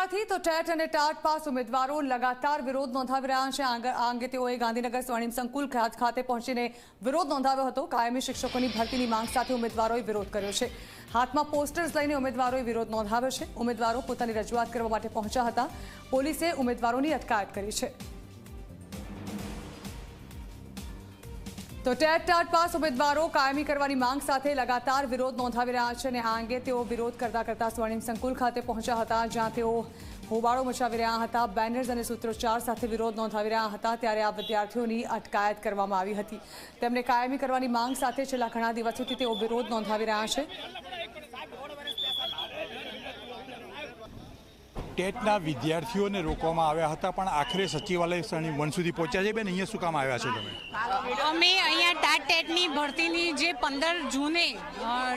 વિદ્યાર્થી તો ટેટ અને ટાટ પાસ ઉમેદવારો લગાતાર વિરોધ નોંધાવી રહ્યા છે। આ અંગે તેઓએ ગાંધીનગર સ્વર્ણિમ સંકુલ ખાતે પહોંચીને વિરોધ નોંધાવ્યો હતો। કાયમી શિક્ષકોની ભરતીની માંગ સાથે ઉમેદવારોએ વિરોધ કર્યો છે। હાથમાં પોસ્ટર્સ લઈને ઉમેદવારોએ વિરોધ નોંધાવ્યો છે। ઉમેદવારો પોતાની રજૂઆત કરવા માટે પહોંચ્યા હતા। પોલીસે ઉમેદવારોની અટકાયત કરી છે। તો ટેટ ટાટ પાસ ઉમેદવારો કાયમી કરવાની માંગ સાથે લગાતાર વિરોધ નોંધાવી રહ્યા છે અને આ અંગે તેઓ વિરોધ કરતા સ્વર્ણિમ સંકુલ ખાતે પહોંચ્યા હતા, જ્યાં તેઓ હોબાળો મચાવી રહ્યા હતા। બેનર્સ અને સૂત્રોચ્ચાર સાથે વિરોધ નોંધાવી રહ્યા હતા। ત્યારે આ વિદ્યાર્થીઓની અટકાયત કરવામાં આવી હતી। તેમને કાયમી કરવાની માંગ સાથે છેલ્લા ઘણા દિવસોથી તેઓ વિરોધ નોંધાવી રહ્યા છે। ટેટના વિદ્યાર્થીઓને રોકવામાં આવ્યા હતા, પણ આખરે સચિવાલય સ્વર્ણિમ વન સુધી પહોંચ્યા છે। બેન, અહીંયા શું કામ આવ્યા છો તમે? અમે અહીંયા ટાટ ટેટની ભરતીની જે 15 જૂને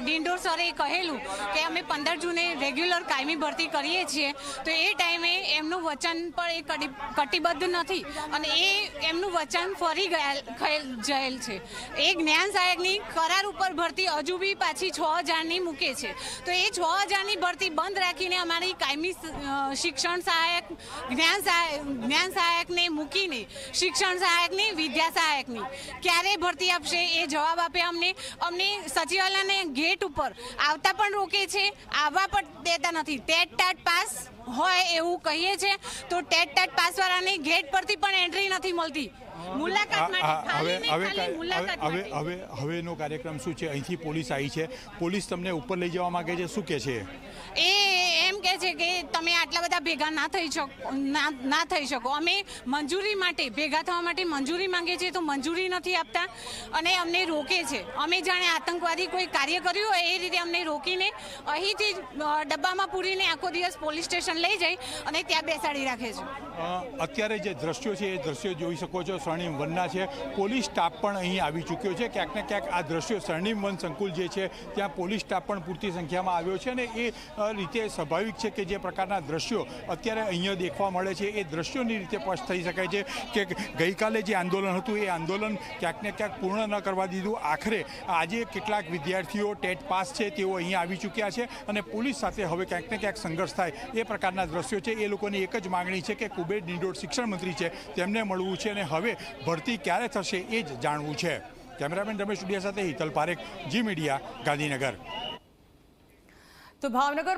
ડિંડોર સરે કહેલું કે અમે 15 જૂને રેગ્યુલર કાયમી ભરતી કરીએ છીએ, તો એ ટાઈમે એમનું વચન પણ એ કટિબદ્ધ નથી અને એ એમનું વચન ફરી જયેલ છે। એ જ્ઞાન સહાયકની કરાર ઉપર ભરતી હજુ બી પાછી 6000ની મૂકે છે, તો એ 6000ની ભરતી બંધ રાખીને અમારી કાયમી શિક્ષણ સહાયક જ્ઞાન સહાયકને મૂકીને શિક્ષણ સહાયકની વિદ્યા સહાયકની ક્યારે ભરતી આપશે એ જવાબ આપે અમને સચિવાલયને ગેટ ઉપર આવતા પણ રોકે છે, આવવા પણ દેતા નથી। ટેટ ટાટ પાસ હોય એવું કહીએ છે તો ટેટ ટાટ પાસ વાળાની ગેટ પરથી પણ એન્ટ્રી નથી મળતી। હવેનો કાર્યક્રમ શું છે? અહીંથી પોલીસ આવી છે, પોલીસ તમને ઉપર લઈ જવા માંગે છે, શું કહે છે? એ એમ કહે છે કે તમે આટલા બધા ભેગા ના થઈ શકો। અમે મંજૂરી માટે ભેગા થવા માટે મંજૂરી માંગીએ છીએ તો મંજૂરી નથી આપતા અને અમને રોકે છે। અમે જાણે આતંકવાદી કોઈ કાર્ય કર્યું હોય એ રીતે અમને રોકીને અહીંથી ડબ્બામાં પૂરીને આખો દિવસ પોલીસ સ્ટેશન લઈ જઈ અને ત્યાં બેસાડી રાખે છે। અત્યારે જે દ્રશ્યો છે એ દ્રશ્યો જોઈ શકો છો, સ્વર્ણિમ વનના છે। પોલીસ સ્ટાફ પણ અહીં આવી ચૂક્યો છે। ક્યાંક ને ક્યાંક આ દ્રશ્યો સ્વર્ણિમ વન સંકુલ જે છે ત્યાં પોલીસ સ્ટાફ પણ પૂરતી સંખ્યામાં આવ્યો છે અને એ રીતે સ્વાભાવિક છે કે જે પ્રકારના દ્રશ્યો અત્યારે અહીંયા દેખવા મળે છે એ દ્રશ્યોની રીતે સ્પષ્ટ થઈ શકાય છે કે ગઈકાલે જે આંદોલન હતું એ આંદોલન ક્યાંક ને ક્યાંક પૂર્ણ ન કરવા દીધું। આખરે આજે કેટલાક વિદ્યાર્થીઓ ટેટ પાસ છે તેઓ અહીંયા આવી ચૂક્યા છે અને પોલીસ સાથે હવે ક્યાંક ને ક્યાંક સંઘર્ષ થાય એ પ્રકારના દ્રશ્યો છે। એ લોકોની એક જ માંગણી છે કે કુબેર ડિંડોર શિક્ષણ મંત્રી છે તેમને મળવું છે અને હવે ભરતી ક્યારે થશે એ જ જાણવું છે। કેમેરામેન રમેશ ઉડિયા સાથે હિતલ પારેખ, જી મીડિયા, ગાંધીનગર। તો ભાવનગર